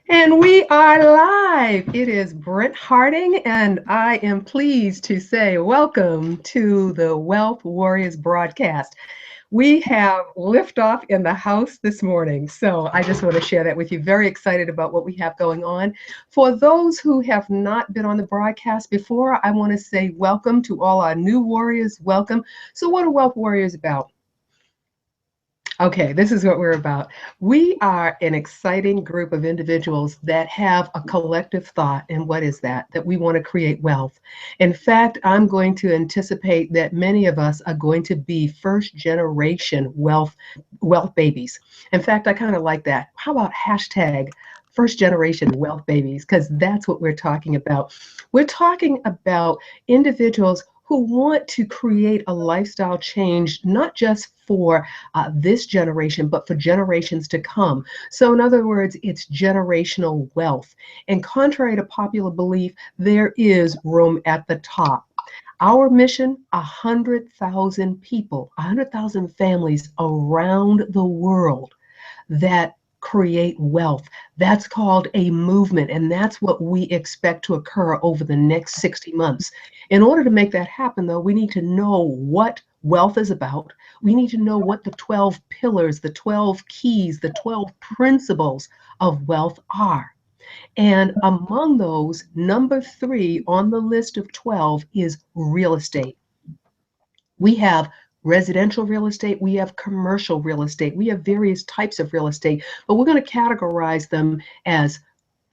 And we are live. It is Brent Harding, and I am pleased to say welcome to the Wealth Warriors broadcast. We have liftoff in the house this morning, so I just want to share that with you. Very excited about what we have going on. For those who have not been on the broadcast before, I want to say welcome to all our new warriors. Welcome. So, what are Wealth Warriors about? Okay, this is what we're about. We are an exciting group of individuals that have a collective thought. And what is that? That we want to create wealth. In fact, I'm going to anticipate that many of us are going to be first generation wealth babies. In fact, I kind of like that. How about hashtag first generation wealth babies? Because that's what we're talking about. We're talking about individuals who want to create a lifestyle change, not just for this generation, but for generations to come. So, in other words, it's generational wealth. And contrary to popular belief, there is room at the top. Our mission, 100,000 people, 100,000 families around the world that create wealth. That's called a movement, and that's what we expect to occur over the next 60 months. In order to make that happen, though, we need to know what wealth is about. We need to know what the 12 pillars, the 12 keys, the 12 principles of wealth are. And among those, number three on the list of 12 is real estate. We have residential real estate, we have commercial real estate, we have various types of real estate, but we're going to categorize them as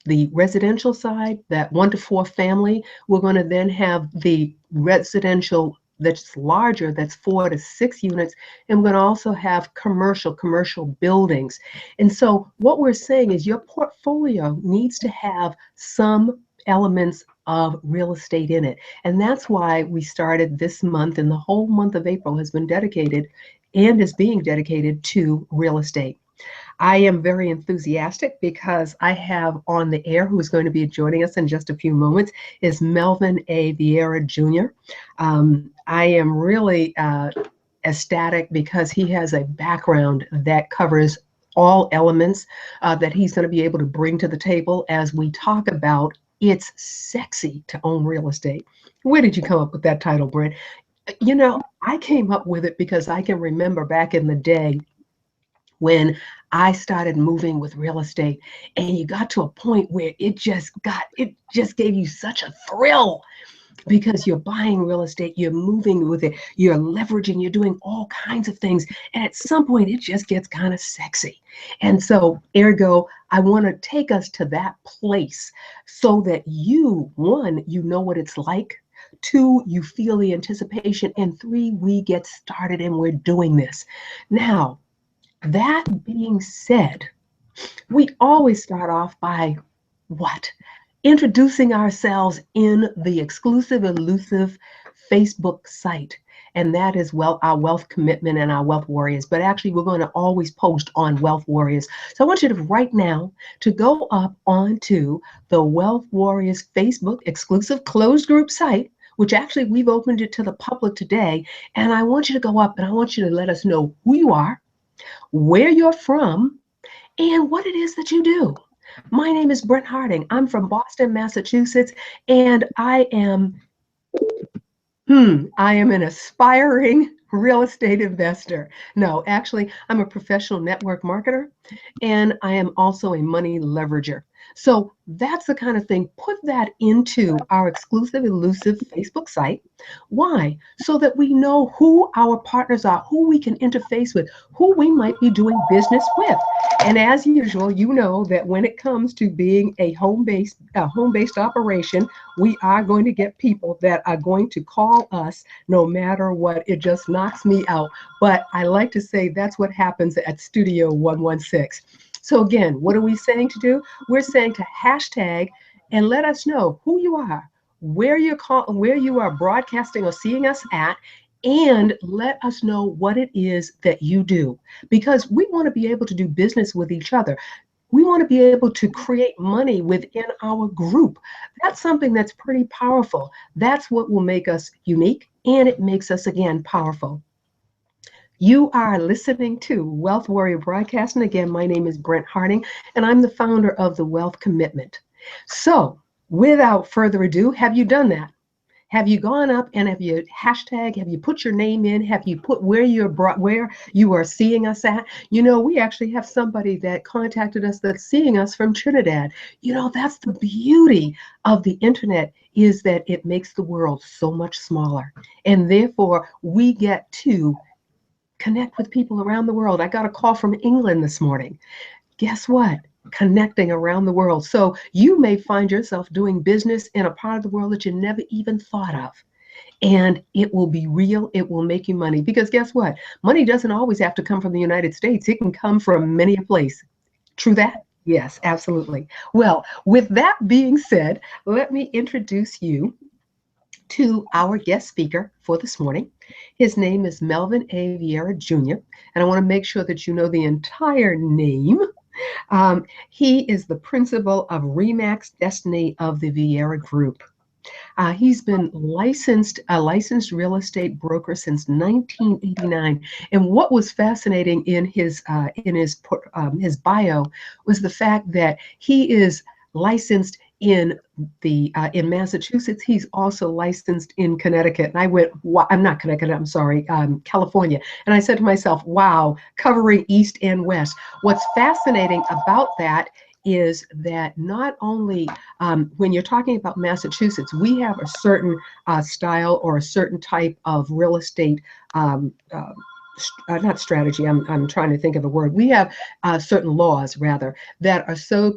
the residential side, that 1 to 4 family. We're going to then have the residential that's larger, that's 4 to 6 units, and we're going to also have commercial buildings. And so what we're saying is your portfolio needs to have some elements of real estate in it. And that's why we started this month, and the whole month of April has been dedicated and is being dedicated to real estate. I am very enthusiastic because I have on the air, who is going to be joining us in just a few moments, is Melvin A. Vieira Jr. I am really ecstatic because he has a background that covers all elements that he's going to be able to bring to the table as we talk about it's sexy to own real estate. Where did you come up with that title, Brent? You know, I came up with it because I can remember back in the day when I started moving with real estate, and you got to a point where it just gave you such a thrill because you're buying real estate, you're moving with it, you're leveraging, you're doing all kinds of things. And at some point, it just gets kind of sexy. And so, ergo, I want to take us to that place so that you, one, you know what it's like. Two, you feel the anticipation. And three, we get started and we're doing this. Now, that being said, we always start off by what? Introducing ourselves in the exclusive, elusive Facebook site. And that is our wealth commitment and our wealth warriors. But actually, we're going to always post on Wealth Warriors. So I want you to right now to go up onto the Wealth Warriors Facebook exclusive closed group site, which actually we've opened it to the public today. And I want you to go up and I want you to let us know who you are, where you're from, and what it is that you do. My name is Brent Harding. I'm from Boston, Massachusetts, and I am an aspiring real estate investor. No, actually, I'm a professional network marketer, and I am also a money leverager. So that's the kind of thing. Put that into our exclusive, elusive Facebook site. Why? So that we know who our partners are, who we can interface with, who we might be doing business with. And as usual, you know that when it comes to being a home-based operation, we are going to get people that are going to call us no matter what. It just knocks me out. But I like to say that's what happens at Studio 116. So again, what are we saying to do? We're saying to hashtag and let us know who you are, where you are broadcasting or seeing us at, and let us know what it is that you do, because we want to be able to do business with each other. We want to be able to create money within our group. That's something that's pretty powerful. That's what will make us unique, and it makes us, again, powerful. You are listening to Wealth Warrior Broadcasting. Again, my name is Brent Harding, and I'm the founder of the Wealth Commitment. So, without further ado, have you done that? Have you gone up and have you hashtag, have you put your name in? Have you put where you are seeing us at? You know, we actually have somebody that contacted us that's seeing us from Trinidad. You know, that's the beauty of the internet, is that it makes the world so much smaller. And therefore, we get to connect with people around the world. I got a call from England this morning. Guess what? Connecting around the world. So you may find yourself doing business in a part of the world that you never even thought of. And it will be real. It will make you money. Because guess what? Money doesn't always have to come from the United States. It can come from many a place. True that? Yes, absolutely. Well, with that being said, let me introduce you to our guest speaker for this morning. His name is Melvin A. Vieira Jr., and I want to make sure that you know the entire name. He is the principal of Remax Destiny of the Vieira Group. He's been a licensed real estate broker since 1989. And what was fascinating in his bio was the fact that he is licensed in Massachusetts. He's also licensed in Connecticut. And I went, I'm not Connecticut, I'm sorry, California. And I said to myself, wow, covering East and West. What's fascinating about that is that not only when you're talking about Massachusetts, we have a certain style or a certain type of real estate not strategy. I'm trying to think of a word. We have certain laws, rather, that are so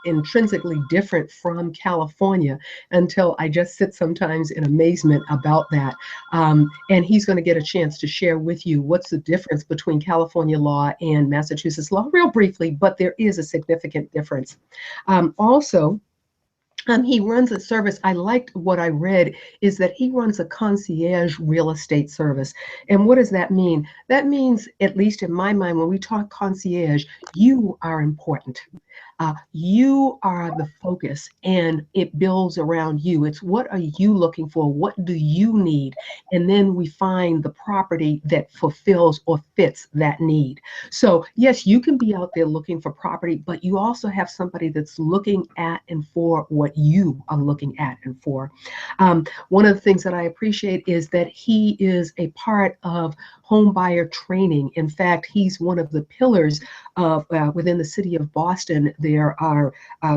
intrinsically different from California. Until I just sit sometimes in amazement about that. And he's going to get a chance to share with you what's the difference between California law and Massachusetts law, real briefly. But there is a significant difference. Also, he runs a service. I liked what I read is that he runs a concierge real estate service. And what does that mean? That means, at least in my mind, when we talk concierge, you are important. You are the focus, and it builds around you. It's what are you looking for? What do you need? And then we find the property that fulfills or fits that need. So yes, you can be out there looking for property, but you also have somebody that's looking at and for what you are looking at and for. One of the things that I appreciate is that he is a part of home buyer training. In fact, he's one of the pillars of within the city of Boston. There are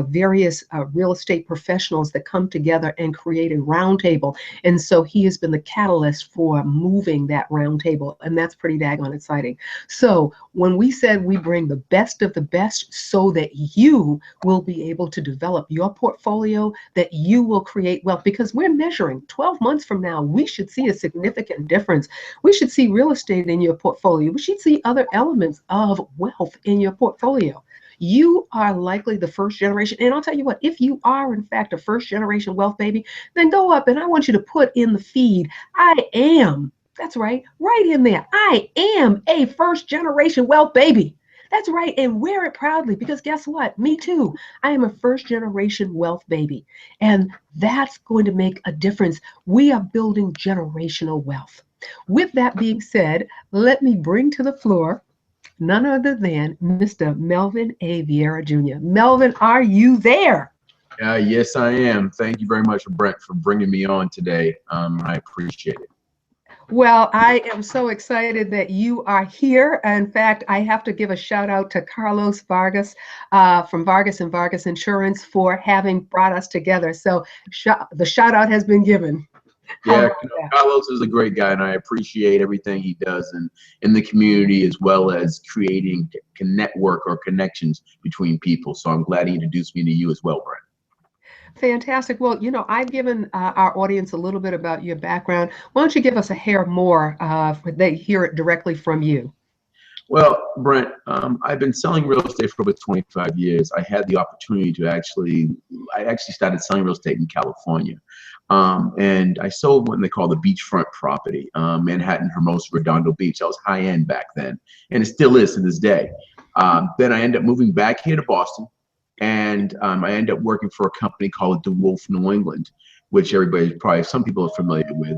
various real estate professionals that come together and create a roundtable. And so he has been the catalyst for moving that roundtable. And that's pretty daggone exciting. So when we said we bring the best of the best so that you will be able to develop your portfolio, that you will create wealth, because we're measuring 12 months from now, we should see a significant difference. We should see real estate in your portfolio. We should see other elements of wealth in your portfolio. You are likely the first generation. And I'll tell you what, if you are in fact a first generation wealth baby, then go up and I want you to put in the feed, I am. That's right in there. I am a first generation wealth baby. That's right. And wear it proudly, because guess what? Me too. I am a first generation wealth baby. And that's going to make a difference. We are building generational wealth. With that being said, let me bring to the floor none other than Mr. Melvin A. Vieira Jr. Melvin, are you there? Yes, I am. Thank you very much, Brent, for bringing me on today. I appreciate it. Well, I am so excited that you are here. In fact, I have to give a shout out to Carlos Vargas from Vargas and Vargas Insurance for having brought us together. So the shout out has been given. Yeah, Carlos is a great guy, and I appreciate everything he does in the community, as well as creating a network or connections between people. So I'm glad he introduced me to you as well, Brent. Fantastic. Well, you know, I've given our audience a little bit about your background. Why don't you give us a hair more they hear it directly from you? Well, Brent, I've been selling real estate for over 25 years. I had the opportunity to I actually started selling real estate in California. And I sold what they call the beachfront property, Manhattan, Hermosa, Redondo Beach. I was high end back then, and it still is to this day. Then I ended up moving back here to Boston, and I ended up working for a company called DeWolf New England. which everybody probably, some people are familiar with.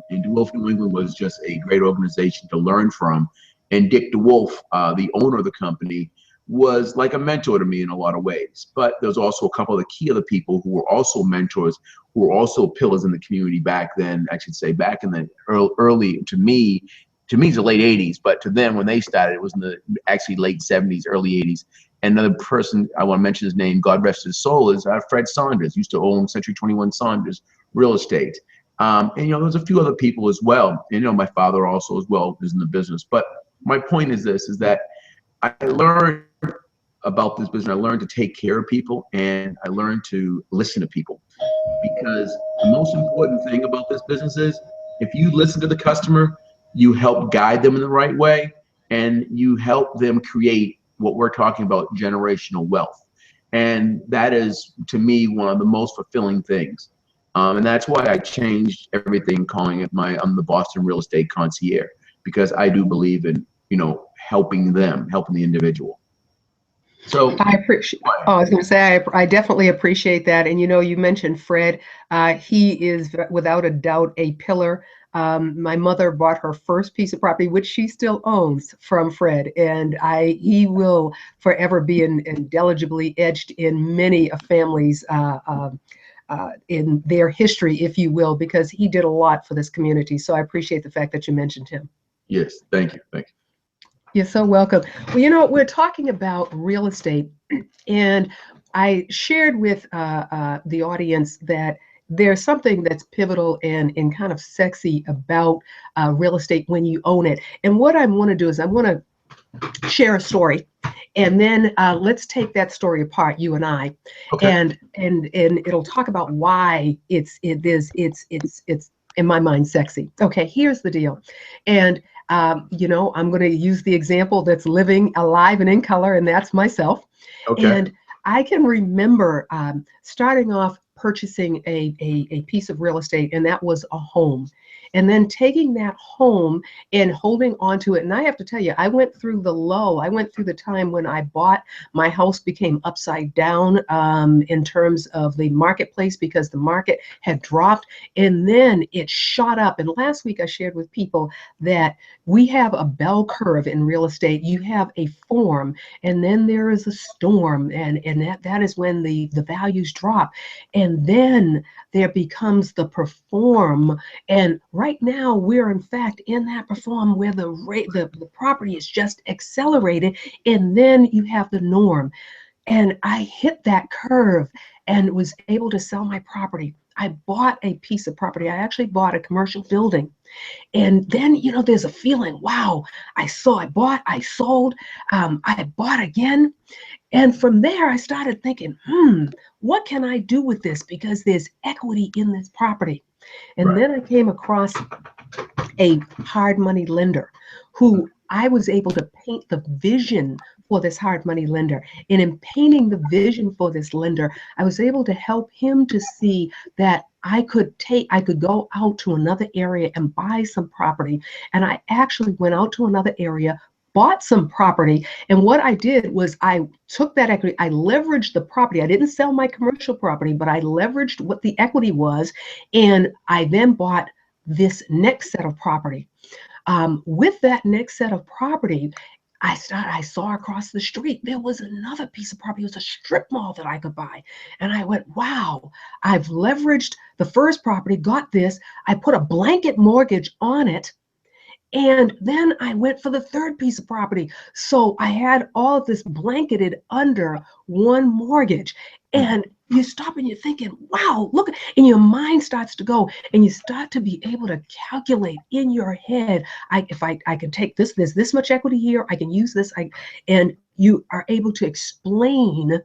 And DeWolf New England was just a great organization to learn from. And Dick DeWolf, the owner of the company, was like a mentor to me in a lot of ways. But there's also a couple of the key other people who were also mentors, who were also pillars in the community back then. I should say back in the early to me it's the late 80s, but to them when they started, it was in the actually late 70s, early 80s. And another person I want to mention his name, God rest his soul, is Fred Saunders. Used to own Century 21 Saunders Real Estate. And there's a few other people as well. And my father also as well is in the business. But my point is this: is that I learned about this business. I learned to take care of people, and I learned to listen to people, because the most important thing about this business is if you listen to the customer, you help guide them in the right way, and you help them create what we're talking about, generational wealth. And that is, to me, one of the most fulfilling things. And that's why I changed everything, calling it I'm the Boston Real Estate Concierge, because I do believe in, helping them, helping the individual. So I appreciate. Oh, I was going to say I definitely appreciate that. And you mentioned Fred. He is without a doubt a pillar. My mother bought her first piece of property, which she still owns, from Fred, and he will forever be indelibly etched in many a family's in their history, if you will, because he did a lot for this community. So I appreciate the fact that you mentioned him. Yes, thank you. You're so welcome. Well, we're talking about real estate, and I shared with the audience that there's something that's pivotal and kind of sexy about real estate when you own it. And what I want to do is I want to share a story, and then let's take that story apart, you and I, Okay. and it'll talk about why it's in my mind sexy. Okay, here's the deal, and I'm going to use the example that's living, alive, and in color, and that's myself. Okay. And I can remember starting off purchasing a piece of real estate, and that was a home. And then taking that home and holding on to it. And I have to tell you, I went through the low. I went through the time when I bought, my house became upside down in terms of the marketplace, because the market had dropped, and then it shot up. And last week I shared with people that we have a bell curve in real estate. You have a form, and then there is a storm, and that is when the values drop. And then there becomes the perform. And right now we're in fact in that perform where the property is just accelerated, and then you have the norm. And I hit that curve and was able to sell my property. I bought a piece of property. I actually bought a commercial building. And then, there's a feeling, wow, I bought, I sold, I bought again. And from there, I started thinking, what can I do with this? Because there's equity in this property. And Right. then I came across a hard money lender who I was able to paint the vision for this hard money lender. And in painting the vision for this lender, I was able to help him to see that I could go out to another area and buy some property. And I actually went out to another area, bought some property. And what I did was I took that equity, I leveraged the property. I didn't sell my commercial property, but I leveraged what the equity was. And I then bought this next set of property. With that next set of property, I saw across the street, there was another piece of property. It was a strip mall that I could buy. And I went, wow, I've leveraged the first property, got this. I put a blanket mortgage on it. And then I went for the third piece of property. So I had all of this blanketed under one mortgage. And you stop and you're thinking, wow, look, and your mind starts to go, and you start to be able to calculate in your head, if I can take this, there's this much equity here, I can use this, and you are able to explain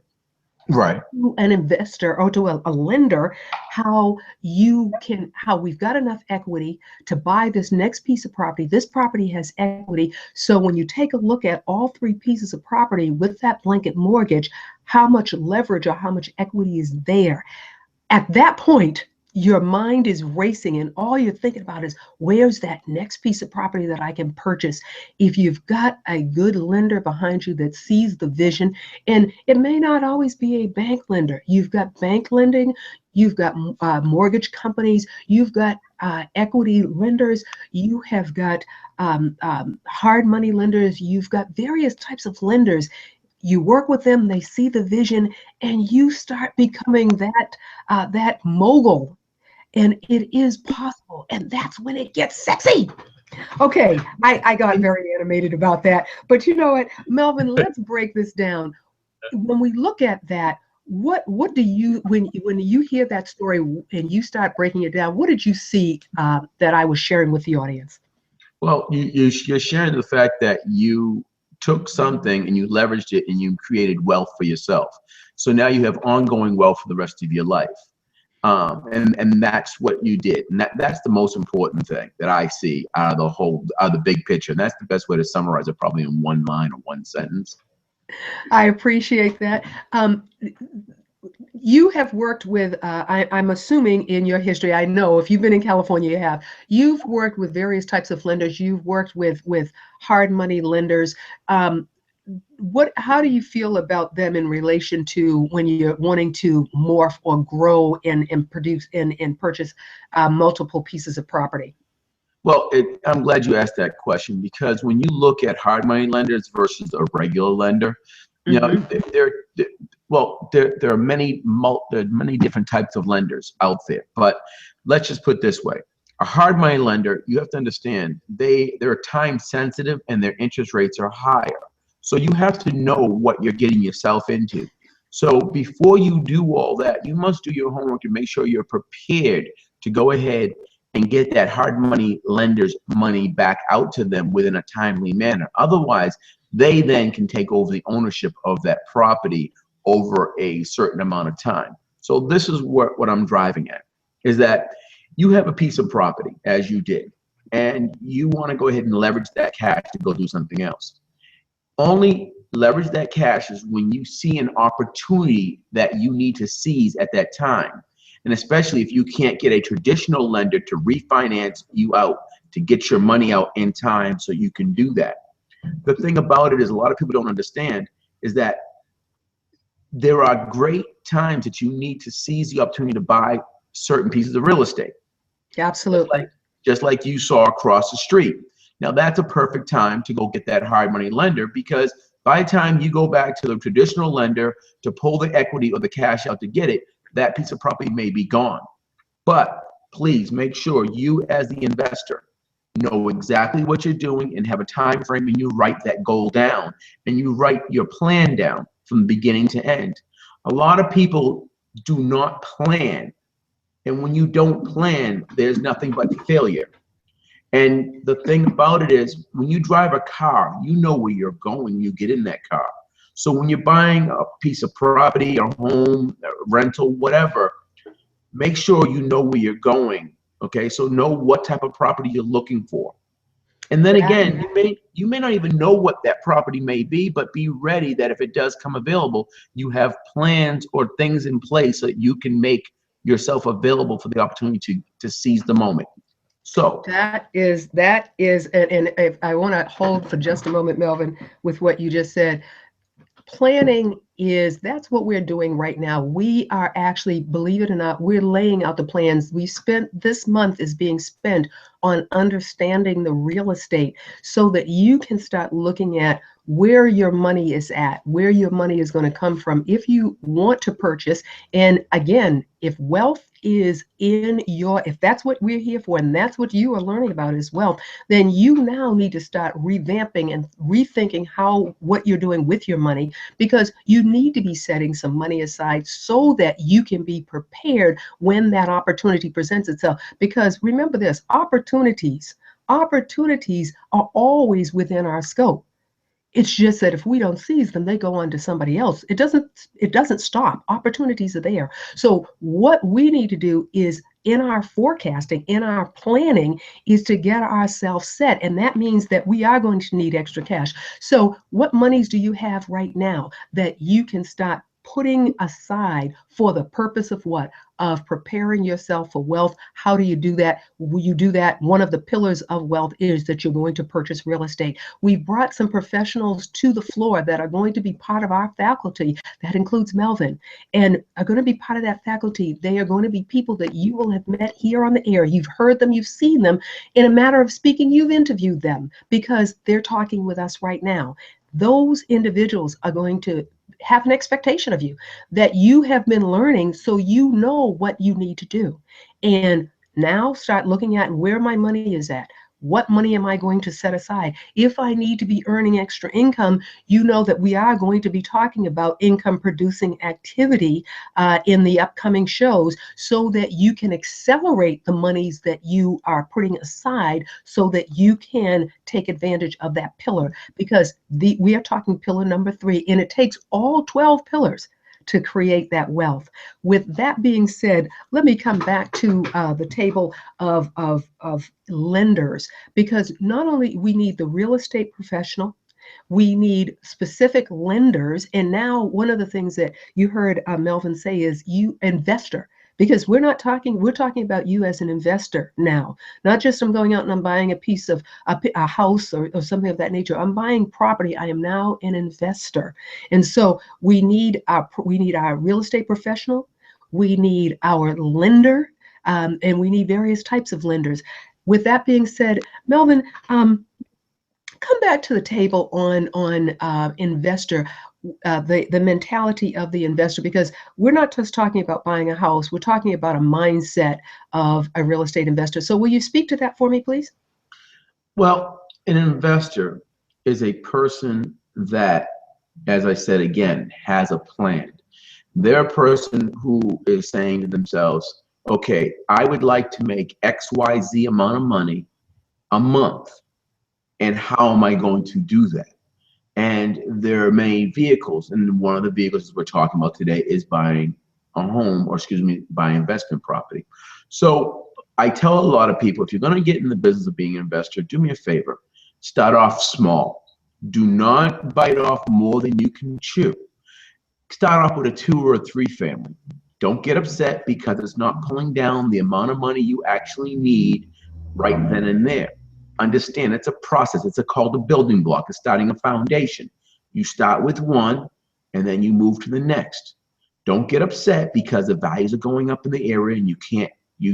Right. to an investor or to a lender how we've got enough equity to buy this next piece of property. This property has equity. So when you take a look at all three pieces of property with that blanket mortgage, how much leverage or how much equity is there? At that point, your mind is racing and all you're thinking about is where's that next piece of property that I can purchase. If you've got a good lender behind you that sees the vision, and it may not always be a bank lender. You've got bank lending, you've got mortgage companies, you've got equity lenders, you have got hard money lenders, you've got various types of lenders. You work with them, they see the vision, and you start becoming that mogul. And it is possible, and that's when it gets sexy. Okay, I got very animated about that, but you know what, Melvin, let's break this down. When we look at that, what do you, when you hear that story and you start breaking it down, what did you see that I was sharing with the audience? Well, you're sharing the fact that you took something and you leveraged it and you created wealth for yourself. So now you have ongoing wealth for the rest of your life. And that's what you did. And that's the most important thing that I see out of the big picture. And that's the best way to summarize it, probably in one line or one sentence. I appreciate that. You have worked with, I'm assuming in your history, I know if you've been in California, you have. You've worked with various types of lenders. You've worked with hard money lenders. How do you feel about them in relation to when you're wanting to morph or grow and produce and purchase multiple pieces of property? Well, I'm glad you asked that question, because when you look at hard money lenders versus a regular lender, you know, there are many different types of lenders out there. But let's just put it this way: a hard money lender, you have to understand, they're time sensitive and their interest rates are higher. So you have to know what you're getting yourself into. So before you do all that, you must do your homework to make sure you're prepared to go ahead and get that hard money lender's money back out to them within a timely manner. Otherwise, they then can take over the ownership of that property over a certain amount of time. So this is what I'm driving at, is that you have a piece of property, as you did, and you want to go ahead and leverage that cash to go do something else. Only leverage that cash is when you see an opportunity that you need to seize at that time. And especially if you can't get a traditional lender to refinance you out to get your money out in time so you can do that. The thing about it is, a lot of people don't understand is that there are great times that you need to seize the opportunity to buy certain pieces of real estate. Absolutely. Just like you saw across the street. Now that's a perfect time to go get that hard money lender, because by the time you go back to the traditional lender to pull the equity or the cash out to get it, that piece of property may be gone. But please make sure you, as the investor, know exactly what you're doing and have a time frame, and you write that goal down and you write your plan down from beginning to end. A lot of people do not plan, and when you don't plan, there's nothing but failure. And the thing about it is, when you drive a car, you know where you're going when you get in that car. So when you're buying a piece of property, a home, a rental, whatever, make sure you know where you're going. Okay, so know what type of property you're looking for. And then again, you may not even know what that property may be, but be ready that if it does come available, you have plans or things in place so that you can make yourself available for the opportunity to seize the moment. So that is, and if I want to hold for just a moment, Melvin, with what you just said. Planning that's what we're doing right now. We are actually, believe it or not, we're laying out the plans. This month is being spent on understanding the real estate so that you can start looking at where your money is at, where your money is going to come from if you want to purchase. And again, if wealth is if that's what we're here for, and that's what you are learning about as well, then you now need to start revamping and rethinking what you're doing with your money, because you need to be setting some money aside so that you can be prepared when that opportunity presents itself. Because remember this, opportunities are always within our scope. It's just that if we don't seize them, they go on to somebody else. It doesn't stop. Opportunities are there. So what we need to do is, in our forecasting, in our planning, is to get ourselves set. And that means that we are going to need extra cash. So what monies do you have right now that you can start putting aside for the purpose of what? Of preparing yourself for wealth. How do you do that? Will you do that? One of the pillars of wealth is that you're going to purchase real estate. We've brought some professionals to the floor that are going to be part of our faculty. That includes Melvin, and are going to be part of that faculty. They are going to be people that you will have met here on the air. You've heard them, you've seen them. In a matter of speaking, you've interviewed them because they're talking with us right now. Those individuals are going to have an expectation of you that you have been learning, so you know what you need to do. And now start looking at where my money is at. What money am I going to set aside? If I need to be earning extra income, you know that we are going to be talking about income producing activity in the upcoming shows, so that you can accelerate the monies that you are putting aside so that you can take advantage of that pillar. Because we are talking pillar number 3, and it takes all 12 pillars to create that wealth. With that being said, let me come back to the table of lenders, because not only we need the real estate professional, we need specific lenders. And now one of the things that you heard Melvin say is you investor, because we're talking about you as an investor now, not just I'm going out and I'm buying a piece of a house or something of that nature. I'm buying property. I am now an investor. And so we need our real estate professional, we need our lender, and we need various types of lenders. With that being said, Melvin, come back to the table on investor, the mentality of the investor, because we're not just talking about buying a house, we're talking about a mindset of a real estate investor. So will you speak to that for me, please? Well, an investor is a person that, as I said again, has a plan. They're a person who is saying to themselves, okay, I would like to make XYZ amount of money a month. And how am I going to do that? And there are many vehicles, and one of the vehicles we're talking about today is buying a home, or excuse me, buying investment property. So I tell a lot of people, if you're going to get in the business of being an investor, do me a favor, start off small. Do not bite off more than you can chew. Start off with a 2 or a 3 family. Don't get upset because it's not pulling down the amount of money you actually need right then and there. Understand it's a process. It's called a building block. It's starting a foundation. You start with one and then you move to the next. Don't get upset because the values are going up in the area and you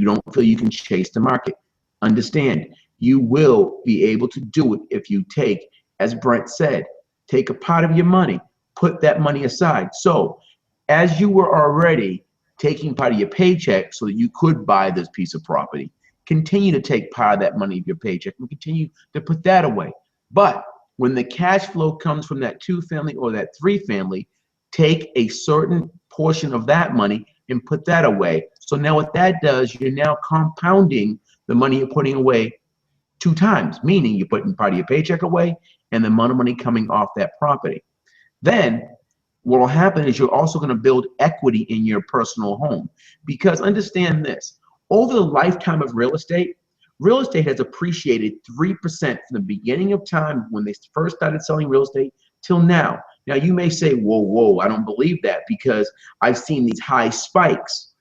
don't feel you can chase the market. Understand, you will be able to do it if you take, as Brent said, take a part of your money, put that money aside. So as you were already taking part of your paycheck so that you could buy this piece of property, continue to take part of that money of your paycheck and continue to put that away. But when the cash flow comes from that 2 family or that 3 family, take a certain portion of that money and put that away. So now what that does, you're now compounding the money you're putting away 2 times, meaning you're putting part of your paycheck away and the amount of money coming off that property. Then what will happen is you're also going to build equity in your personal home, because understand this, over the lifetime of real estate has appreciated 3% from the beginning of time when they first started selling real estate till now. Now you may say, whoa, I don't believe that because I've seen these high spikes,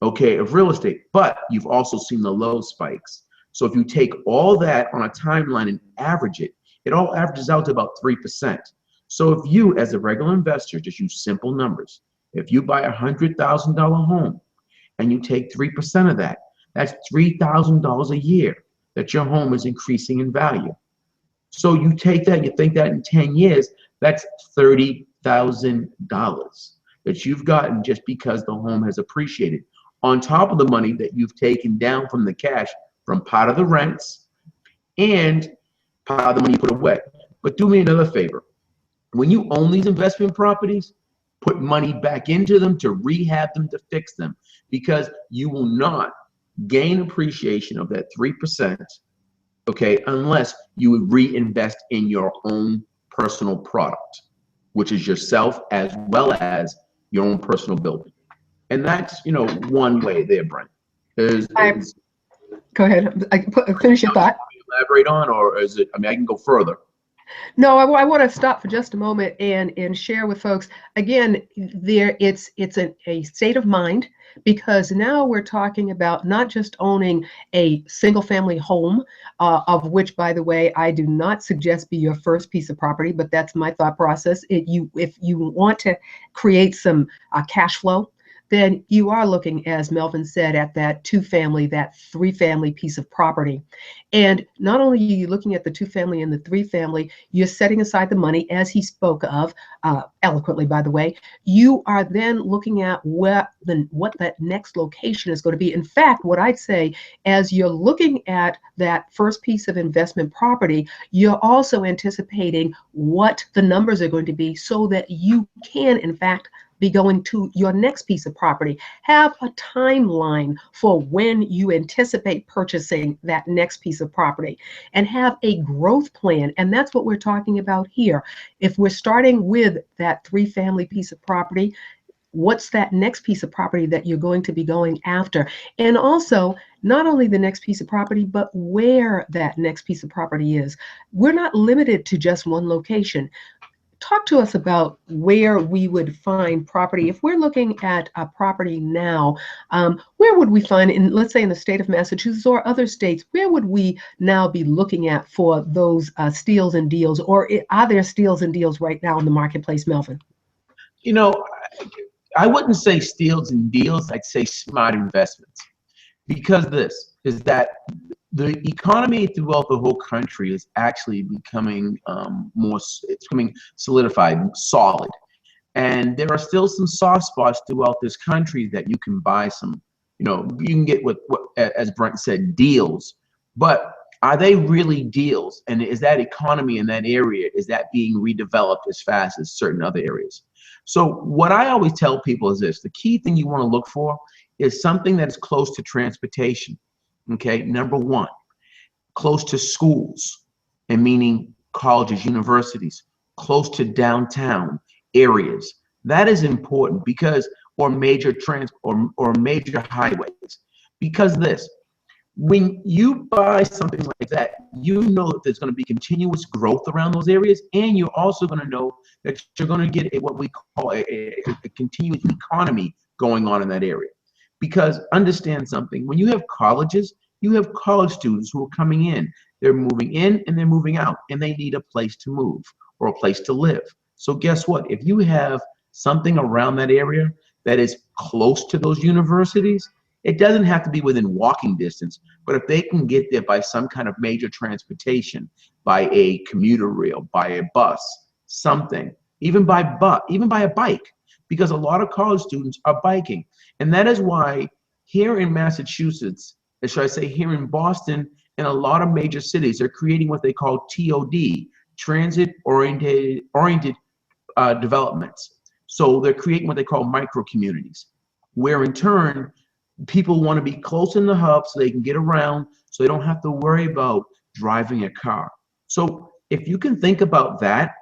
okay, of real estate, but you've also seen the low spikes. So if you take all that on a timeline and average it, it all averages out to about 3%. So if you, as a regular investor, just use simple numbers, if you buy a $100,000 home and you take 3% of that, that's $3,000 a year that your home is increasing in value. So you take that, you think that in 10 years, that's $30,000 that you've gotten just because the home has appreciated, on top of the money that you've taken down from the cash from part of the rents and part of the money you put away. But do me another favor. When you own these investment properties, put money back into them to rehab them, to fix them, because you will not gain appreciation of that 3%, okay, unless you would reinvest in your own personal product, which is yourself as well as your own personal building. And that's, one way there, Brent. Go ahead. Finish your thought. Elaborate on, or is it, I can go further. No, I want to stop for just a moment and share with folks again. It's a state of mind, because now we're talking about not just owning a single family home, of which, by the way, I do not suggest be your first piece of property, but that's my thought process. If you want to create some cash flow, then you are looking, as Melvin said, at that two family, that three family piece of property. And not only are you looking at the two family and the three family, you're setting aside the money, as he spoke of eloquently, by the way. You are then looking at what that next location is going to be. In fact, what I'd say, as you're looking at that first piece of investment property, you're also anticipating what the numbers are going to be, so that you can, in fact, be going to your next piece of property. Have a timeline for when you anticipate purchasing that next piece of property, and have a growth plan. And that's what we're talking about here. If we're starting with that three family piece of property, what's that next piece of property that you're going to be going after? And also, not only the next piece of property, but where that next piece of property is. We're not limited to just one location. Talk to us about where we would find property. If we're looking at a property now, where would we find, in, let's say, in the state of Massachusetts or other states, where would we now be looking at for those steals and deals? Or are there steals and deals right now in the marketplace, Melvin? You know, I wouldn't say steals and deals. I'd say smart investments. Because this is that the economy throughout the whole country is actually becoming it's becoming solidified, solid. And there are still some soft spots throughout this country that you can buy some, you can get what as Brent said, deals. But are they really deals? And is that economy in that area, is that being redeveloped as fast as certain other areas? So what I always tell people is this: the key thing you want to look for is something that is close to transportation. Okay, number one, close to schools, and meaning colleges, universities, close to downtown areas. That is important, because, or major or major highways. Because this, when you buy something like that, you know that there's going to be continuous growth around those areas, and you're also going to know that you're going to get what we call a continuous economy going on in that area. Because understand something, when you have colleges, you have college students who are coming in. They're moving in and they're moving out, and they need a place to move or a place to live. So guess what? If you have something around that area that is close to those universities, it doesn't have to be within walking distance, but if they can get there by some kind of major transportation, by a commuter rail, by a bus, something, even by a bike, because a lot of college students are biking. And that is why here in Massachusetts, or should I say here in Boston, and a lot of major cities are creating what they call TOD, transit-oriented developments. So they're creating what they call micro communities, where in turn, people want to be close in the hub so they can get around, so they don't have to worry about driving a car. So if you can think about that,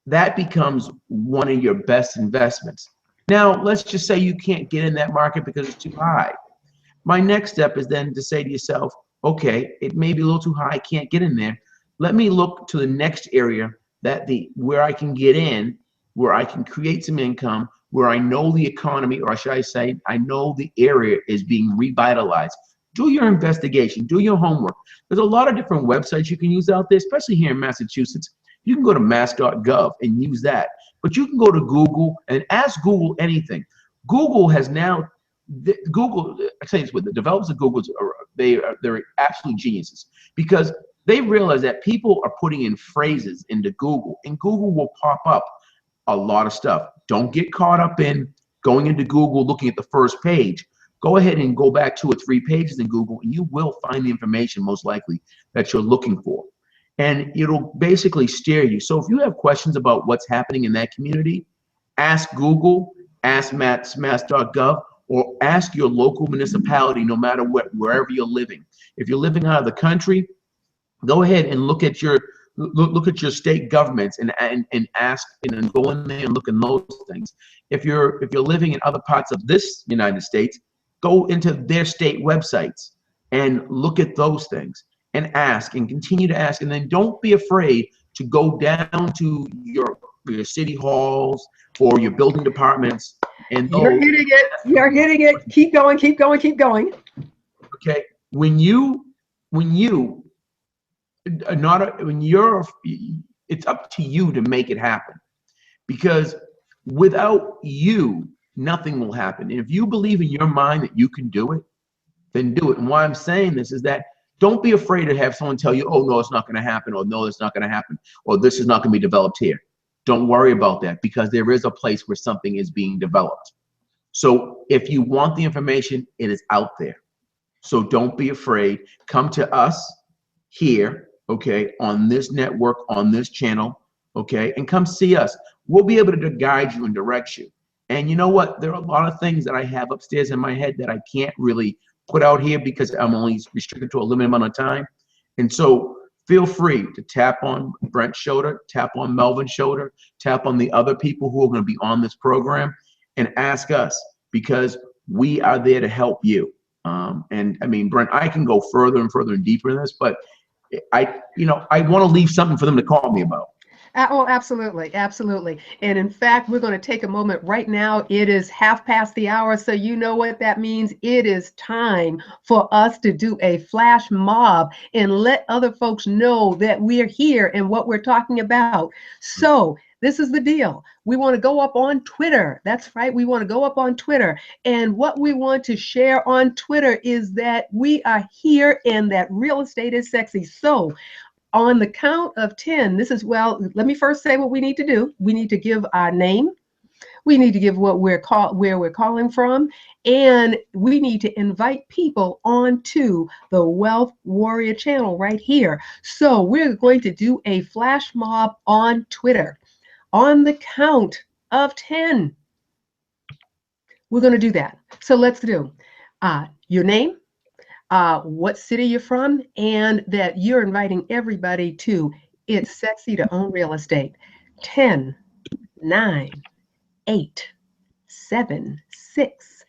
that becomes one of your best investments. Now, let's just say you can't get in that market because it's too high. My next step is then to say to yourself, okay, it may be a little too high, I can't get in there. Let me look to the next area where I can get in, where I can create some income, where I know the economy, or should I say, I know the area is being revitalized. Do your investigation, do your homework. There's a lot of different websites you can use out there, especially here in Massachusetts. You can go to mass.gov and use that, but you can go to Google and ask Google anything. Google has now, Google, I say this with the developers of Google, they're absolute geniuses, because they realize that people are putting in phrases into Google, and Google will pop up a lot of stuff. Don't get caught up in going into Google, looking at the first page. Go ahead and go back 2 or 3 pages in Google, and you will find the information most likely that you're looking for. And it'll basically steer you. So if you have questions about what's happening in that community, ask Google, ask mass.gov, or ask your local municipality, no matter wherever you're living. If you're living out of the country, go ahead and look at your state governments and ask and go in there and look in those things. If you're living in other parts of this United States, go into their state websites and look at those things and ask and continue to ask. And then don't be afraid to go down to your city halls or your building departments, and You're hitting it. You're hitting it. Keep going. Keep going. Keep going. okay, when you're it's up to you to make it happen, because without you, nothing will happen. And if you believe in your mind that you can do it, then do it. And why I'm saying this is that don't be afraid to have someone tell you, oh, no, it's not going to happen, or no, it's not going to happen, or this is not going to be developed here. Don't worry about that, because there is a place where something is being developed. So if you want the information, it is out there. So don't be afraid. Come to us here, okay, on this network, on this channel, okay, and come see us. We'll be able to guide you and direct you. And you know what? There are a lot of things that I have upstairs in my head that I can't really put out here because I'm only restricted to a limited amount of time. And so feel free to tap on Brent's shoulder, tap on Melvin's shoulder, tap on the other people who are going to be on this program, and ask us, because we are there to help you. And I mean, Brent, I can go further and further and deeper in this, but I want to leave something for them to call me about. Oh, absolutely. Absolutely. And in fact, we're going to take a moment right now. It is 1/2 So you know what that means. It is time for us to do a flash mob and let other folks know that we're here and what we're talking about. So this is the deal. We want to go up on Twitter. That's right. We want to go up on Twitter. And what we want to share on Twitter is that we are here and that real estate is sexy. So on the count of 10, let me first say what we need to do. We need to give our name. We need to give where we're calling from, and we need to invite people onto the Wealth Warrior channel right here. So we're going to do a flash mob on Twitter. On the count of 10, we're going to do that. So let's do your name, what city you're from, and that you're inviting everybody to It's Sexy to Own Real Estate. 10, 9, 8, 7, 6,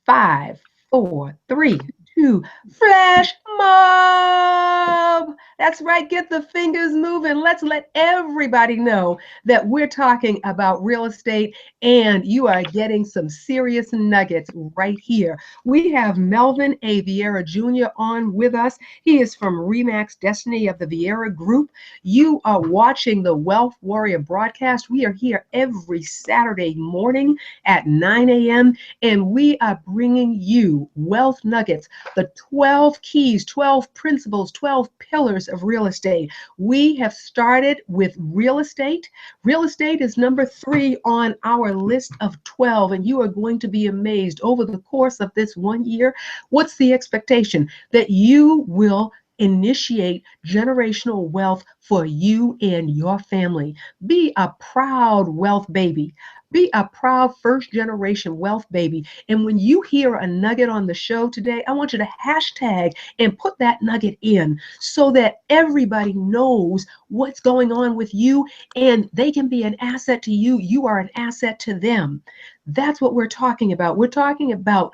5, 4, 3, 2, flash mob. That's right. Get the fingers moving. Let's let everybody know that we're talking about real estate and you are getting some serious nuggets right here. We have Melvin A. Vieira Jr. on with us. He is from Remax Destiny of the Vieira Group. You are watching the Wealth Warrior broadcast. We are here every Saturday morning at 9 a.m. and we are bringing you wealth nuggets, the 12 keys, 12 principles, 12 pillars of real estate. We have started with real estate. Real estate is number 3 on our list of 12, and you are going to be amazed over the course of this 1 year. What's the expectation? That you will initiate generational wealth for you and your family. Be a proud wealth baby. Be a proud first-generation wealth baby. And when you hear a nugget on the show today, I want you to hashtag and put that nugget in so that everybody knows what's going on with you and they can be an asset to you. You are an asset to them. That's what we're talking about. We're talking about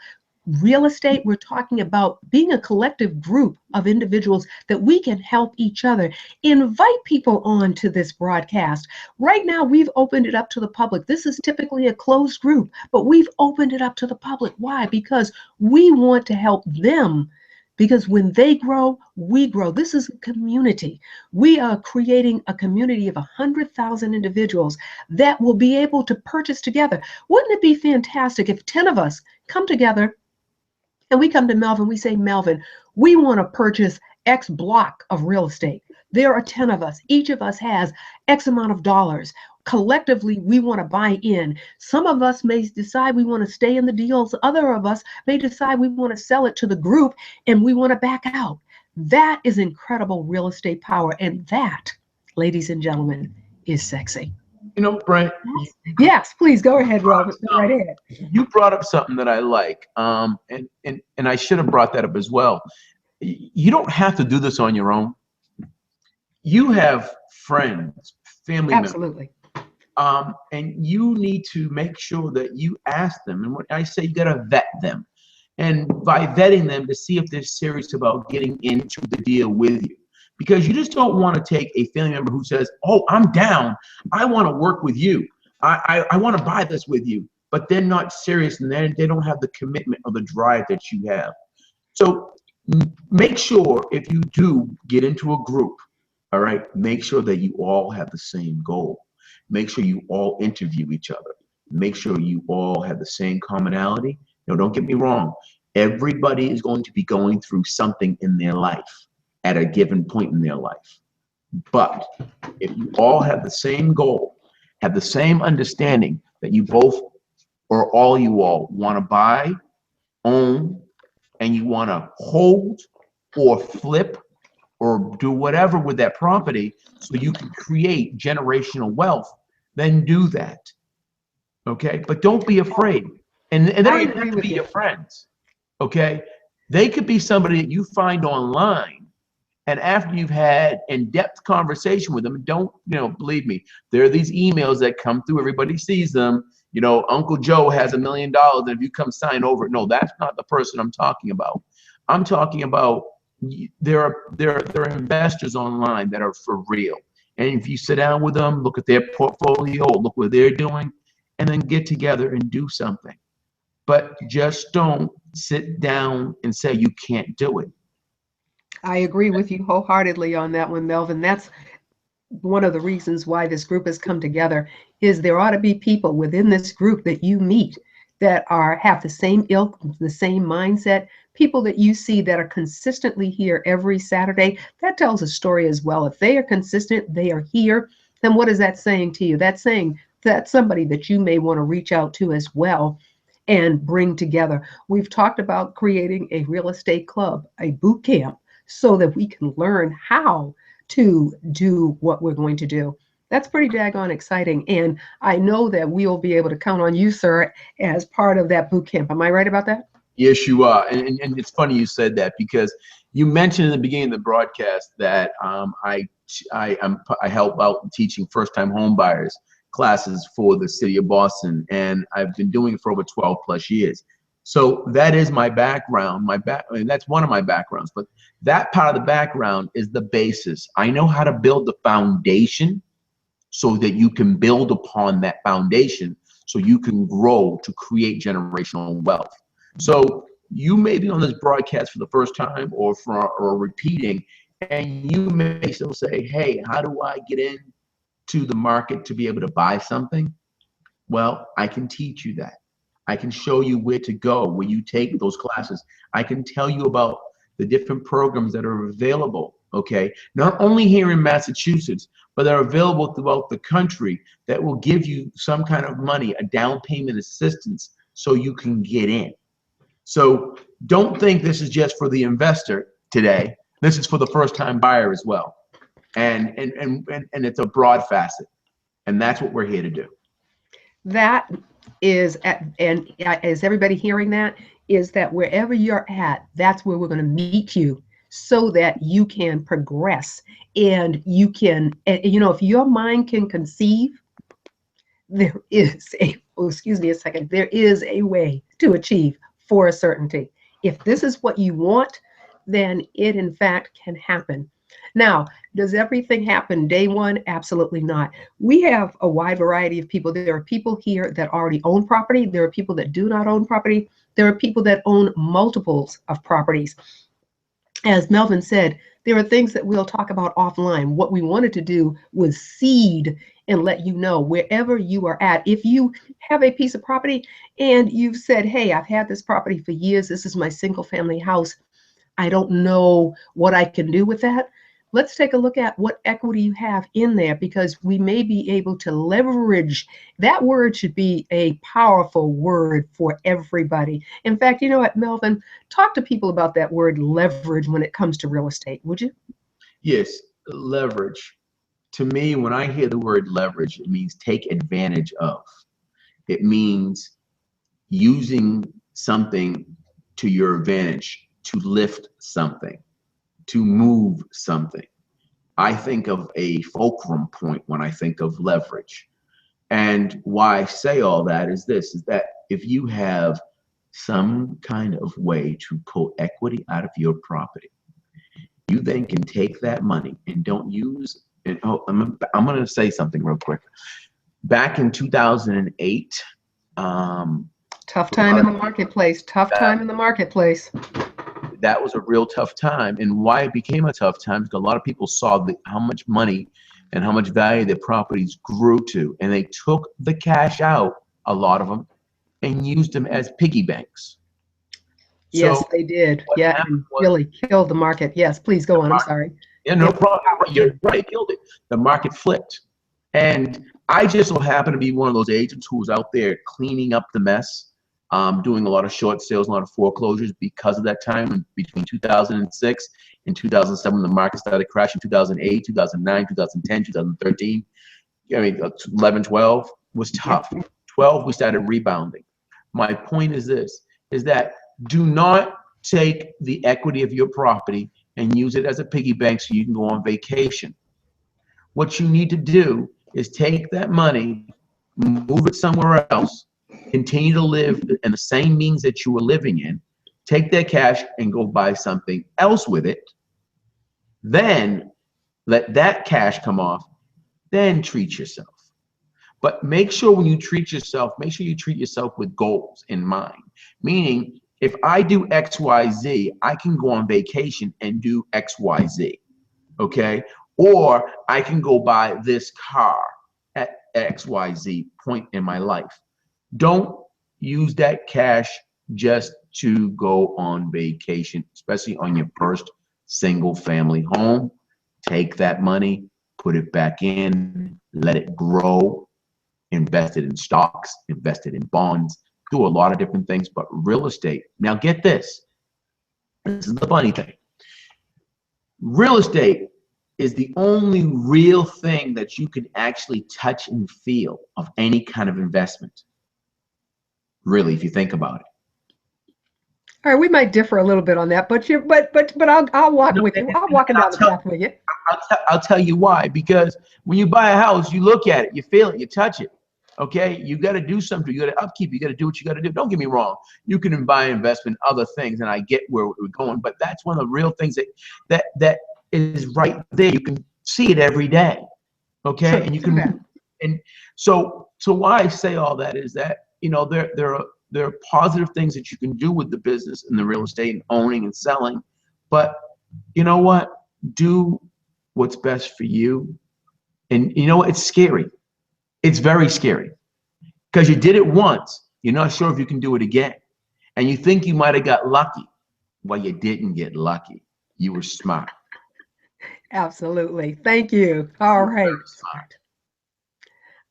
real estate. We're talking about being a collective group of individuals that we can help each other. Invite people on to this broadcast. Right now, we've opened it up to the public. This is typically a closed group, but we've opened it up to the public. Why? Because we want to help them. Because when they grow, we grow. This is a community. We are creating a community of 100,000 individuals that will be able to purchase together. Wouldn't it be fantastic if 10 of us come together and we come to Melvin, we say, Melvin, we want to purchase X block of real estate. There are 10 of us. Each of us has X amount of dollars. Collectively, we want to buy in. Some of us may decide we want to stay in the deals. Other of us may decide we want to sell it to the group and we want to back out. That is incredible real estate power. And that, ladies and gentlemen, is sexy. You know, Brent. Yes, please go ahead, Robert. Go right ahead. You brought up something that I like, and I should have brought that up as well. You don't have to do this on your own. You have friends, family Absolutely. members, and you need to make sure that you ask them. And when I say you got to vet them, and by vetting them to see if they're serious about getting into the deal with you. because you just don't want to take a family member who says, oh, I'm down, I want to work with you, I want to buy this with you, but they're not serious, and they don't have the commitment or the drive that you have. So make sure if you do get into a group, all right, make sure that you all have the same goal. Make sure you all interview each other. Make sure you all have the same commonality. No, don't get me wrong. Everybody is going to be going through something in their life at a given point in their life. But if you all have the same goal, have the same understanding that you both or all you all want to buy, own, and you want to hold or flip or do whatever with that property so you can create generational wealth, then do that. Okay? But don't be afraid. And they don't even have to be your friends. Okay? They could be somebody that you find online, and after you've had in-depth conversation with them, don't, believe me, there are these emails that come through, everybody sees them. Uncle Joe has $1 million, and if you come sign over, no, that's not the person I'm talking about. I'm talking about there are investors online that are for real. And if you sit down with them, look at their portfolio, look what they're doing, and then get together and do something. But just don't sit down and say you can't do it. I agree with you wholeheartedly on that one, Melvin. That's one of the reasons why this group has come together, is there ought to be people within this group that you meet that have the same ilk, the same mindset, people that you see that are consistently here every Saturday. That tells a story as well. If they are consistent, they are here, then what is that saying to you? That's saying that's somebody that you may want to reach out to as well and bring together. We've talked about creating a real estate club, a boot camp, so that we can learn how to do what we're going to do. That's pretty daggone exciting. And I know that we'll be able to count on you, sir, as part of that boot camp. Am I right about that? Yes, you are. And it's funny you said that, because you mentioned in the beginning of the broadcast that I help out teaching first-time home buyers classes for the city of Boston, and I've been doing it for over 12 plus years. So that is my background. That's one of my backgrounds, but that part of the background is the basis. I know how to build the foundation so that you can build upon that foundation so you can grow to create generational wealth. So you may be on this broadcast for the first time or repeating, and you may still say, hey, how do I get into the market to be able to buy something? Well, I can teach you that. I can show you where to go when you take those classes. I can tell you about the different programs that are available, okay? Not only here in Massachusetts, but they're available throughout the country that will give you some kind of money, a down payment assistance, so you can get in. So don't think this is just for the investor today. This is for the first-time buyer as well. And it's a broad facet. And that's what we're here to do. That is, and is everybody hearing that? Is that wherever you're at, that's where we're going to meet you so that you can progress and you can, if your mind can conceive, there is excuse me a second, there is a way to achieve for a certainty. If this is what you want, then it in fact can happen. Now, does everything happen day one? Absolutely not. We have a wide variety of people. There are people here that already own property. There are people that do not own property. There are people that own multiples of properties. As Melvin said, there are things that we'll talk about offline. What we wanted to do was seed and let you know wherever you are at. If you have a piece of property and you've said, hey, I've had this property for years, this is my single family house, I don't know what I can do with that. Let's take a look at what equity you have in there, because we may be able to leverage. That word should be a powerful word for everybody. In fact, you know what, Melvin, talk to people about that word leverage when it comes to real estate, would you? Yes, leverage. To me, when I hear the word leverage, it means take advantage of. It means using something to your advantage, to lift something, to move something. I think of a fulcrum point when I think of leverage. And why I say all that is this, is that if you have some kind of way to pull equity out of your property, you then can take that money and don't use it. Oh, I'm going to say something real quick. Back in 2008, Tough time in the marketplace. Tough time in the marketplace. that was a real tough time. And why it became a tough time is because a lot of people saw how much money and how much value their properties grew to. And they took the cash out, a lot of them, and used them as piggy banks. Yes, So they did. what Yeah, happened and was really killed the market. Yes, please go on. I'm sorry. yeah, no problem. You're right. It killed it. The market flipped. And I just so happened to be one of those agents who was out there cleaning up the mess, doing a lot of short sales, a lot of foreclosures because of that time between 2006 and 2007. The market started crashing 2008, 2009, 2010, 2013. I mean, 11, 12 was tough. 12, we started rebounding. My point is this, is that do not take the equity of your property and use it as a piggy bank so you can go on vacation. What you need to do is take that money, move it somewhere else, continue to live in the same means that you were living in, take that cash and go buy something else with it, then let that cash come off, then treat yourself. But make sure when you treat yourself, make sure you treat yourself with goals in mind. Meaning, if I do X, Y, Z, I can go on vacation and do X, Y, Z, okay? Or I can go buy this car at X, Y, Z point in my life. Don't use that cash just to go on vacation, especially on your first single family home. Take that money, put it back in, let it grow, invest it in stocks, invest it in bonds, do a lot of different things, but real estate. Now get this. This is the funny thing. Real estate is the only real thing that you can actually touch and feel of any kind of investment. Really, if you think about it. All right, we might differ a little bit on that, but I'll walk with you. I'm walking down the path with you. I'll tell you why. Because when you buy a house, you look at it, you feel it, you touch it. Okay, you got to do something. You got to upkeep. You got to do what you got to do. Don't get me wrong. You can buy investment, other things, and I get where we're going. But that's one of the real things that is right there. You can see it every day. Okay, and you can. And so why I say all that is that there are positive things that you can do with the business and the real estate and owning and selling. But you know what? Do what's best for you. And you know what? It's scary. It's very scary because you did it once. You're not sure if you can do it again. And you think you might have got lucky. Well, you didn't get lucky. You were smart. Absolutely. Thank you. All right. Smart.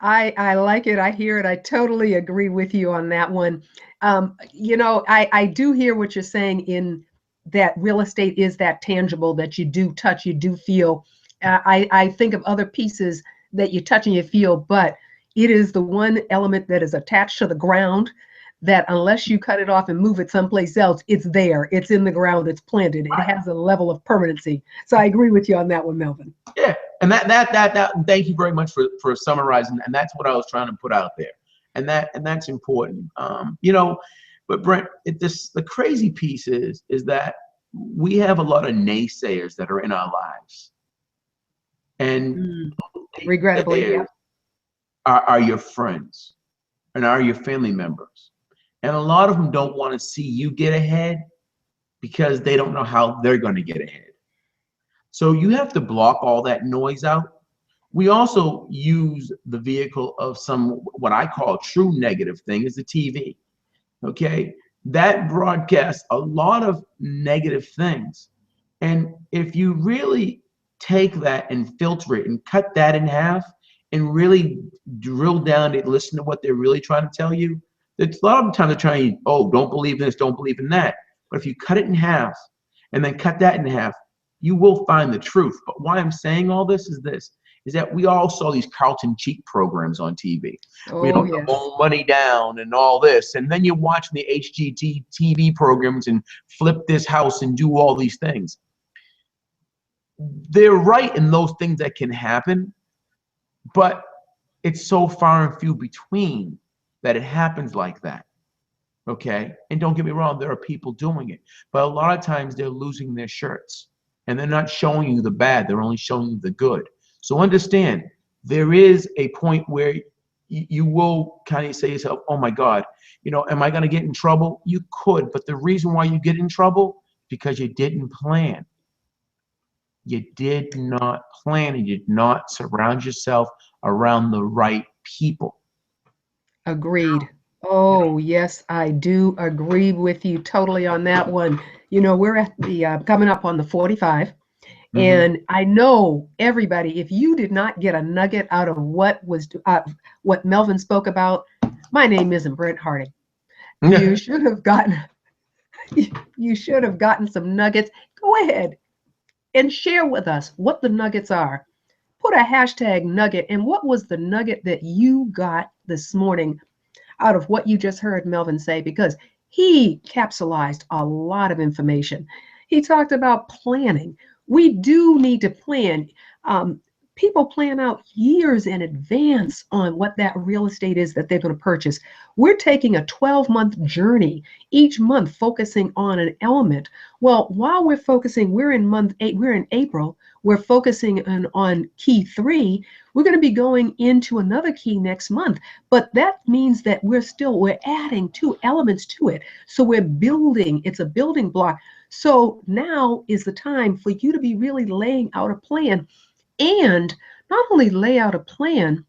I like it. I hear it. I totally agree with you on that one. I do hear what you're saying in that real estate is that tangible that you do touch, you do feel. I think of other pieces that you touch and you feel, but it is the one element that is attached to the ground that unless you cut it off and move it someplace else, it's there. It's in the ground. It's planted. It has a level of permanency. So I agree with you on that one, Melvin. Yeah, and that. Thank you very much for summarizing, and that's what I was trying to put out there, and that's important. But Brent, the crazy piece is that we have a lot of naysayers that are in our lives, and regrettably, yeah. Are your friends and are your family members. And a lot of them don't want to see you get ahead because they don't know how they're going to get ahead. So you have to block all that noise out. We also use the vehicle of what I call true negative thing is the TV. Okay. That broadcasts a lot of negative things. And if you really take that and filter it and cut that in half, and really drill down and listen to what they're really trying to tell you. It's a lot of times they're trying, don't believe this, don't believe in that. But if you cut it in half and then cut that in half, you will find the truth. But why I'm saying all this is that we all saw these Carlton cheat programs on TV. Yes. Money down and all this. And then you're watching the HGT TV programs and flip this house and do all these things. They're right in those things that can happen. But it's so far and few between that it happens like that, okay? And don't get me wrong, there are people doing it. But a lot of times they're losing their shirts. and they're not showing you the bad. They're only showing you the good. So understand, there is a point where you will kind of say to yourself, oh my God, am I going to get in trouble? You could, but the reason why you get in trouble, because you didn't plan. You did not plan, and you did not surround yourself around the right people. Agreed. Oh, yes, I do agree with you totally on that one. We're at the coming up on the 45, Mm-hmm. and I know everybody, if you did not get a nugget out of what Melvin spoke about, my name isn't Brent Harding. You should have gotten you should have gotten some nuggets. Go ahead and share with us what the nuggets are. Put a hashtag nugget, and what was the nugget that you got this morning out of what you just heard Melvin say, because he capsulized a lot of information. He talked about planning. We do need to plan. People plan out years in advance on what that real estate is that they're going to purchase. We're taking a 12-month journey each month, focusing on an element. Well, while we're focusing, we're in month 8, we're in April, we're focusing on key 3. We're going to be going into another key next month, but that means that we're adding 2 elements to it. So we're building, it's a building block. So now is the time for you to be really laying out a plan, and not only lay out a plan,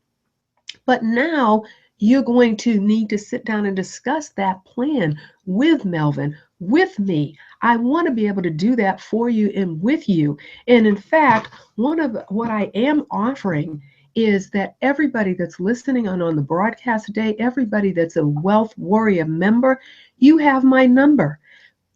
but now you're going to need to sit down and discuss that plan with Melvin, with me. I want to be able to do that for you and with you. And in fact, one of what I am offering is that everybody that's listening on the broadcast today, everybody that's a Wealth Warrior member, you have my number.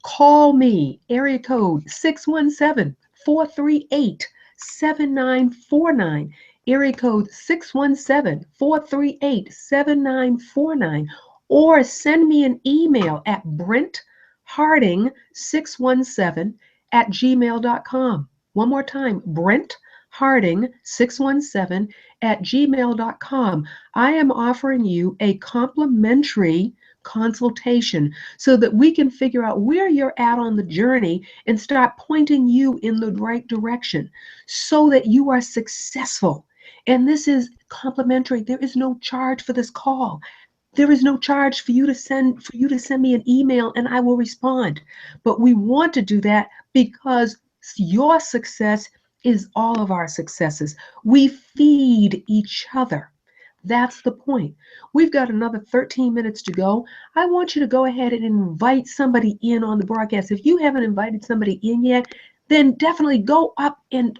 Call me, area code 617-438-7949, area code 617-438-7949, or send me an email at brentharding617@gmail.com. One more time, brentharding617@gmail.com. I am offering you a complimentary consultation so that we can figure out where you're at on the journey and start pointing you in the right direction so that you are successful. And this is complimentary. There is no charge for this call. There is no charge for you to send me an email, and I will respond. But we want to do that because your success is all of our successes. We feed each other. That's the point. We've got another 13 minutes to go. I want you to go ahead and invite somebody in on the broadcast. If you haven't invited somebody in yet, then definitely go up and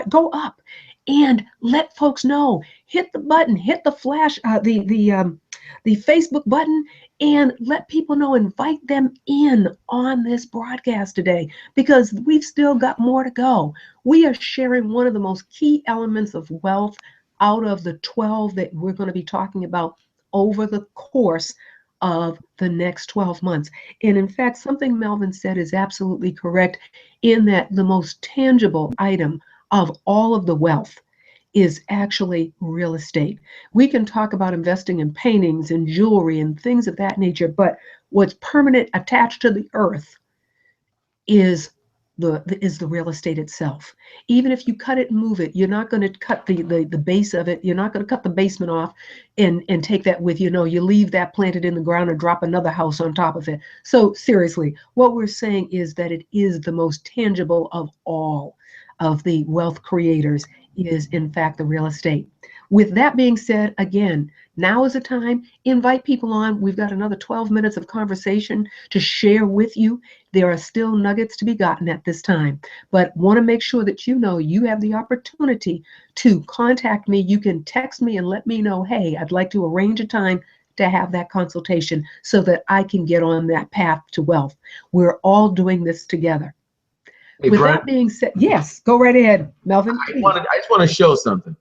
go up and let folks know. Hit the button, hit the flash, the Facebook button, and let people know. Invite them in on this broadcast today, because we've still got more to go. We are sharing one of the most key elements of wealth out of the 12 that we're going to be talking about over the course of the next 12 months. And in fact, something Melvin said is absolutely correct, in that the most tangible item of all of the wealth is actually real estate. We can talk about investing in paintings and jewelry and things of that nature, but what's permanent, attached to the earth, is the real estate itself. Even if you cut it and move it, you're not going to cut the base of it. You're not going to cut the basement off and take that with you. No, you leave that planted in the ground and drop another house on top of it. So seriously, what we're saying is that it is the most tangible of all of the wealth creators, is in fact the real estate. With that being said, again, now is the time. Invite people on. We've got another 12 minutes of conversation to share with you. There are still nuggets to be gotten at this time, but want to make sure that you know you have the opportunity to contact me. You can text me and let me know, hey, I'd like to arrange a time to have that consultation so that I can get on that path to wealth. We're all doing this together. Hey, With Brent, that being said, yes, go right ahead, Melvin. I just want to show something.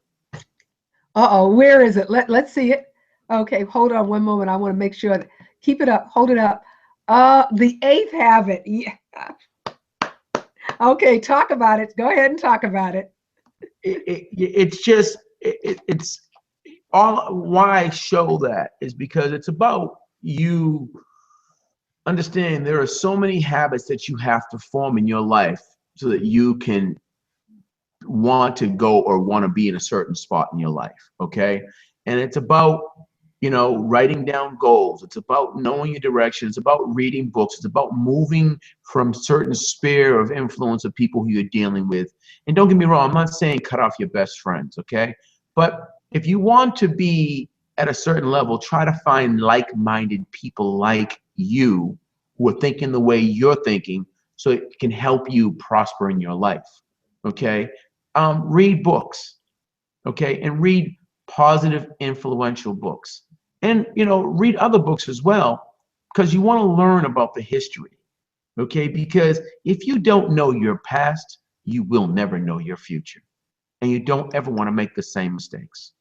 Uh-oh, where is it? Let's see it. Okay, hold on one moment. I want to make sure that, keep it up, hold it up. The 8th habit. Yeah. Okay, talk about it. Go ahead and talk about it. It's all why I show that is because it's about you understanding there are so many habits that you have to form in your life so that you can want to go or want to be in a certain spot in your life. Okay. And it's about, writing down goals. It's about knowing your direction. It's about reading books. It's about moving from certain sphere of influence of people who you're dealing with. And don't get me wrong, I'm not saying cut off your best friends. Okay. But if you want to be at a certain level, try to find like-minded people like you who are thinking the way you're thinking, so it can help you prosper in your life. Okay. Read books. Okay. And read positive, influential books. And, read other books as well, because you want to learn about the history. Okay. Because if you don't know your past, you will never know your future. And you don't ever want to make the same mistakes.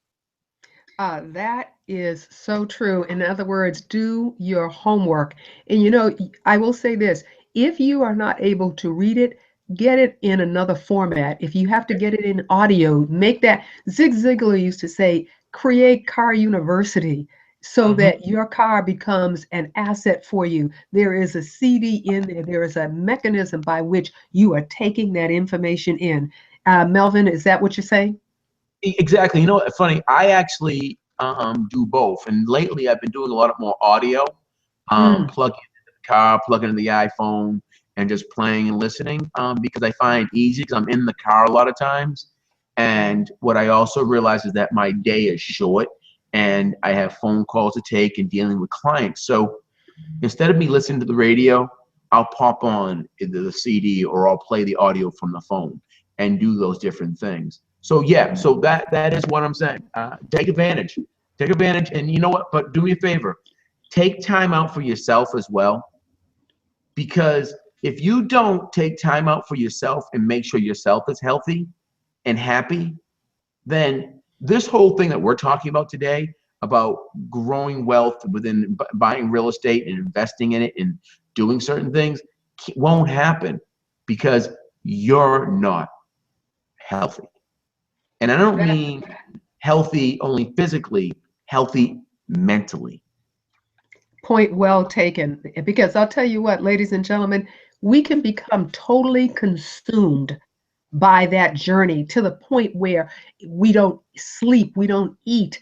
That is so true. In other words, do your homework. And I will say this, if you are not able to read it, get it in another format. If you have to get it in audio, make that. Zig Ziglar used to say, create car university so that your car becomes an asset for you. There is a CD in there. There is a mechanism by which you are taking that information in. Melvin, is that what you're saying? Exactly. Funny, I actually do both. And lately I've been doing a lot more audio, Mm. plug into the car, plug into the iPhone, and just playing and listening, because I find it easy because I'm in the car a lot of times. And what I also realize is that my day is short and I have phone calls to take and dealing with clients. So instead of me listening to the radio, I'll pop on either the CD or I'll play the audio from the phone and do those different things. So yeah, so that is what I'm saying. Take advantage. Take advantage. And you know what? But do me a favor. Take time out for yourself as well. Because if you don't take time out for yourself and make sure yourself is healthy and happy, then this whole thing that we're talking about today about growing wealth within buying real estate and investing in it and doing certain things won't happen because you're not healthy. And I don't mean healthy only physically, healthy mentally. Point well taken. Because I'll tell you what, ladies and gentlemen, we can become totally consumed by that journey to the point where we don't sleep, we don't eat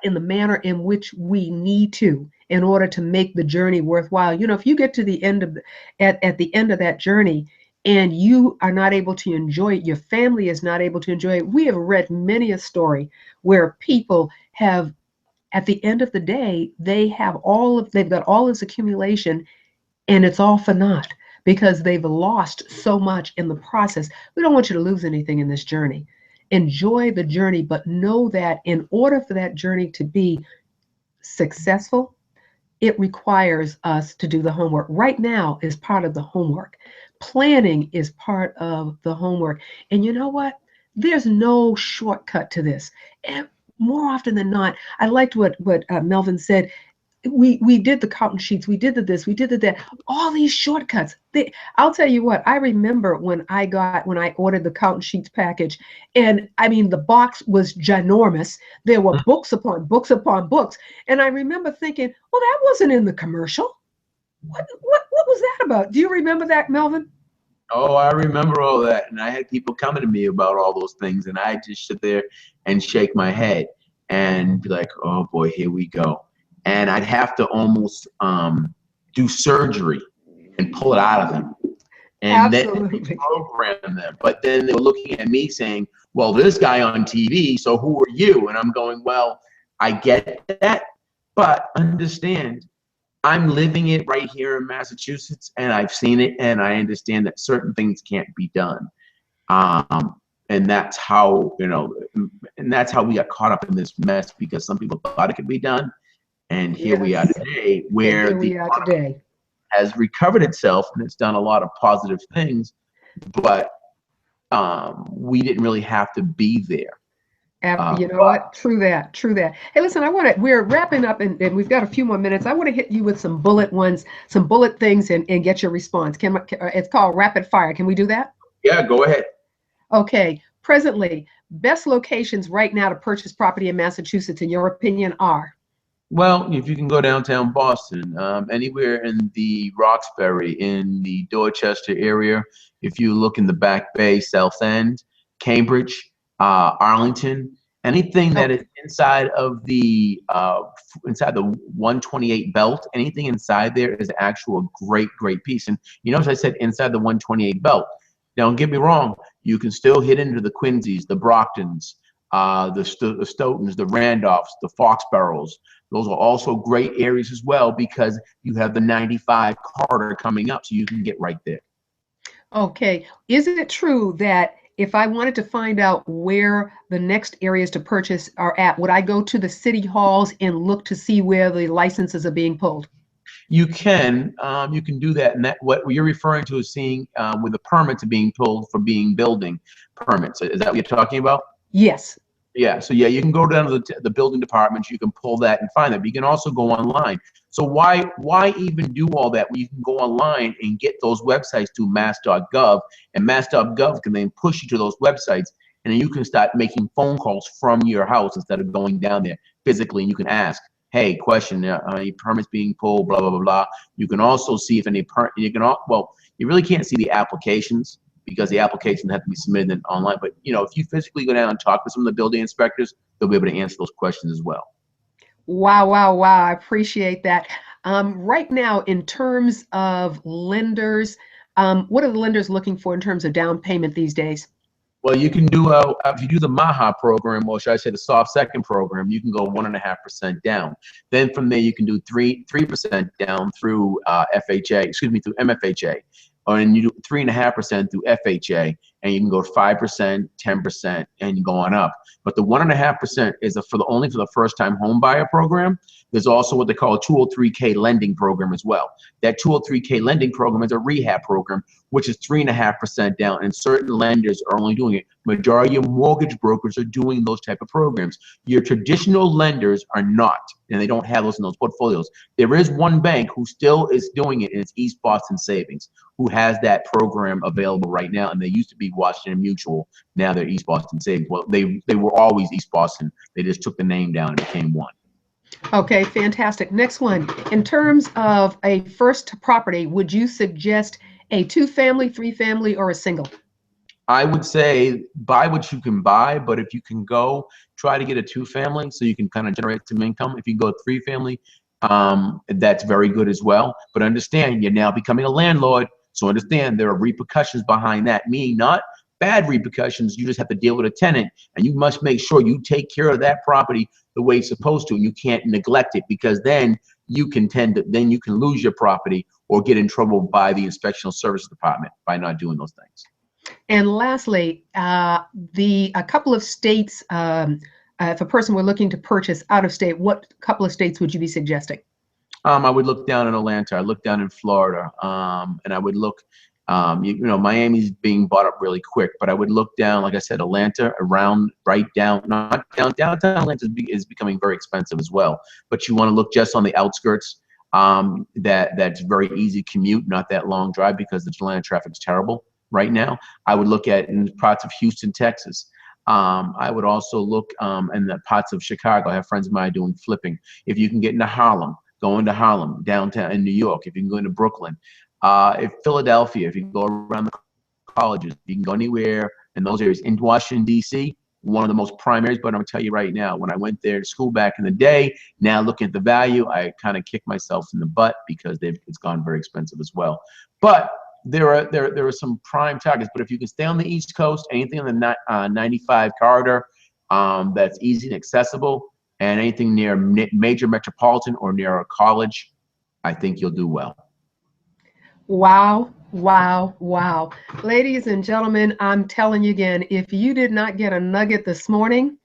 in the manner in which we need to in order to make the journey worthwhile. If you get to the end of at the end of that journey and you are not able to enjoy it, your family is not able to enjoy it. We have read many a story where people have, at the end of the day, they've got all this accumulation and it's all for naught because they've lost so much in the process. We don't want you to lose anything in this journey. Enjoy the journey, but know that in order for that journey to be successful, it requires us to do the homework. Right now is part of the homework. Planning is part of the homework. And you know what? There's no shortcut to this. And more often than not, I liked what Melvin said. We did the cotton sheets, we did the this, we did the that, all these shortcuts. I'll tell you what, I remember when I ordered the cotton sheets package, and I mean the box was ginormous. There were books upon books upon books, and I remember thinking, well, that wasn't in the commercial. What was that about? Do you remember that, Melvin? Oh, I remember all that. And I had people coming to me about all those things. And I just sit there and shake my head and be like, oh boy, here we go. And I'd have to almost do surgery and pull it out of them and then Absolutely. program them. But then they were looking at me saying, well, this guy on TV, so who are you? And I'm going, well, I get that, but understand I'm living it right here in Massachusetts, and I've seen it, and I understand that certain things can't be done. And that's how, and that's how we got caught up in this mess, because some people thought it could be done. And here we are Yes. today, And where here the we are economy today. has recovered itself and it's done a lot of positive things, but we didn't really have to be there. You know But what? True that. True that. Hey, listen, we're wrapping up and we've got a few more minutes. I want to hit you with some bullet things and get your response. It's called rapid fire. Can we do that? yeah, go ahead. Okay. Presently, best locations right now to purchase property in Massachusetts, in your opinion, are? Well, if you can go downtown Boston, anywhere in the Roxbury, in the Dorchester area, if you look in the Back Bay, South End, Cambridge, Arlington, anything that is Okay. inside the 128 belt, anything inside there is actual great piece. And you notice I said inside the 128 belt. Now, don't get me wrong, you can still hit into the Quincy's, the Brocktons, the Stoughton's, the Randolphs, the Foxboroughs. Those are also great areas as well because you have the 95 corridor coming up, so you can get right there. Okay. Is it true that if I wanted to find out where the next areas to purchase are at, would I go to the city halls and look to see where the licenses are being pulled? You can do that, and that what you're referring to is seeing with the permits being pulled for being building permits. Is that what you're talking about? Yes. Yeah, so yeah, you can go down to the building departments, you can pull that and find that, but you can also go online. So why even do all that when you can go online and get those websites to mass.gov, and mass.gov can then push you to those websites, and then you can start making phone calls from your house instead of going down there physically, and you can ask, hey, question, any permits being pulled, blah, blah, blah, blah. You can also see if any well, you really can't see the applications because the applications have to be submitted online. But if you physically go down and talk to some of the building inspectors, they'll be able to answer those questions as well. Wow, wow, wow. I appreciate that. Right now, in terms of lenders, what are the lenders looking for in terms of down payment these days? Well, you can do if you do the MAHA program, or should I say the soft second program, you can go 1.5% down. Then from there, you can do 3% down through FHA, excuse me, through MFHA, and you do 3.5% through FHA, and you can go 5%, 10%, and you go on up. But the 1.5% is only for the first time home buyer program. There's also what they call a 203K lending program as well. That 203K lending program is a rehab program, which is 3.5% down, and certain lenders are only doing it. Majority of mortgage brokers are doing those type of programs. Your traditional lenders are not, and they don't have those in those portfolios. There is one bank who still is doing it, and it's East Boston Savings, who has that program available right now, and they used to be Washington Mutual. Now they're East Boston Savings. Well, they were always East Boston. They just took the name down and became one. Okay, fantastic. Next one. In terms of a first property, would you suggest a two-family, three-family, or a single? I would say buy what you can buy, but if you can go, try to get a two-family so you can kind of generate some income. If you go three-family, that's very good as well. But understand, you're now becoming a landlord, so understand there are repercussions behind that, meaning not bad repercussions. You just have to deal with a tenant, and you must make sure you take care of that property the way it's supposed to, and you can't neglect it, because then you can lose your property or get in trouble by the inspectional service department by not doing those things. And lastly, a couple of states, if a person were looking to purchase out of state, what couple of states would you be suggesting? I would look down in Atlanta. I look down in Florida, and I would look. Miami's being bought up really quick, but I would look down, like I said, Atlanta, around right down, not down. Downtown Atlanta is becoming very expensive as well. But you want to look just on the outskirts. That's very easy commute, not that long drive, because the Atlanta traffic is terrible right now. I would look at in parts of Houston, Texas. I would also look in the parts of Chicago. I have friends of mine doing flipping. If you can get into Harlem, go into Harlem, downtown in New York. If you can go into Brooklyn, if Philadelphia, if you go around the colleges, you can go anywhere in those areas. In Washington, D.C., one of the most prime areas, but I'm gonna tell you right now, when I went there to school back in the day, now looking at the value, I kind of kick myself in the butt because it's gone very expensive as well. But there are some prime targets. But if you can stay on the East Coast, anything on the 95 corridor, that's easy and accessible, and anything near major metropolitan or near a college, I think you'll do well. Wow, wow, wow. Ladies and gentlemen, I'm telling you again, if you did not get a nugget this morning,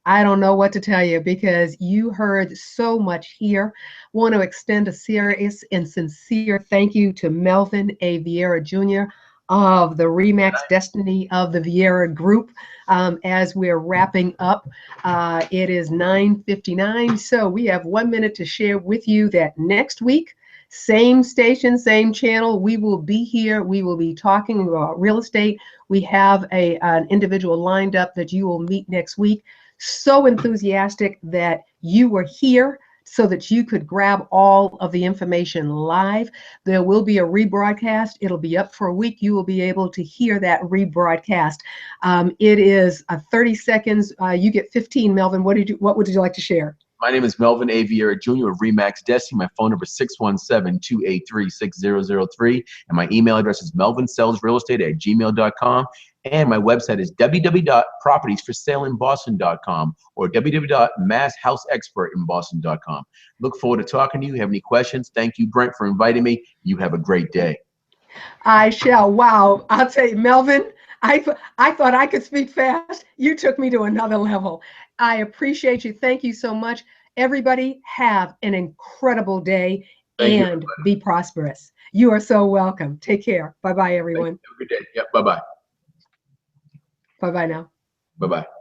I don't know what to tell you, because you heard so much here. Want to extend a serious and sincere thank you to Melvin A. Vieira Jr. of the Remax Destiny of the Vieira Group. As we're wrapping up, it is 9:59, so we have 1 minute to share with you that next week, same station, same channel, we will be here. We will be talking about real estate. We have an individual lined up that you will meet next week. So enthusiastic that you were here so that you could grab all of the information live. There will be a rebroadcast. It'll be up for a week. You will be able to hear that rebroadcast. It is 30 seconds. You get 15, Melvin. What would you like to share? My name is Melvin A. Vieira Jr. of Remax Destiny. My phone number is 617-283-6003. And my email address is melvinsellsrealestate@gmail.com. And my website is www.propertiesforsaleInBoston.com or www.masshouseexpertinboston.com. Look forward to talking to you. Have any questions? Thank you, Brent, for inviting me. You have a great day. I shall. Wow. I'll tell you, Melvin, I thought I could speak fast. You took me to another level. I appreciate you. Thank you so much. Everybody have an incredible day and be prosperous. You are so welcome. Take care. Bye-bye, everyone. Have a good day. Yep. Bye-bye. Bye-bye now. Bye-bye.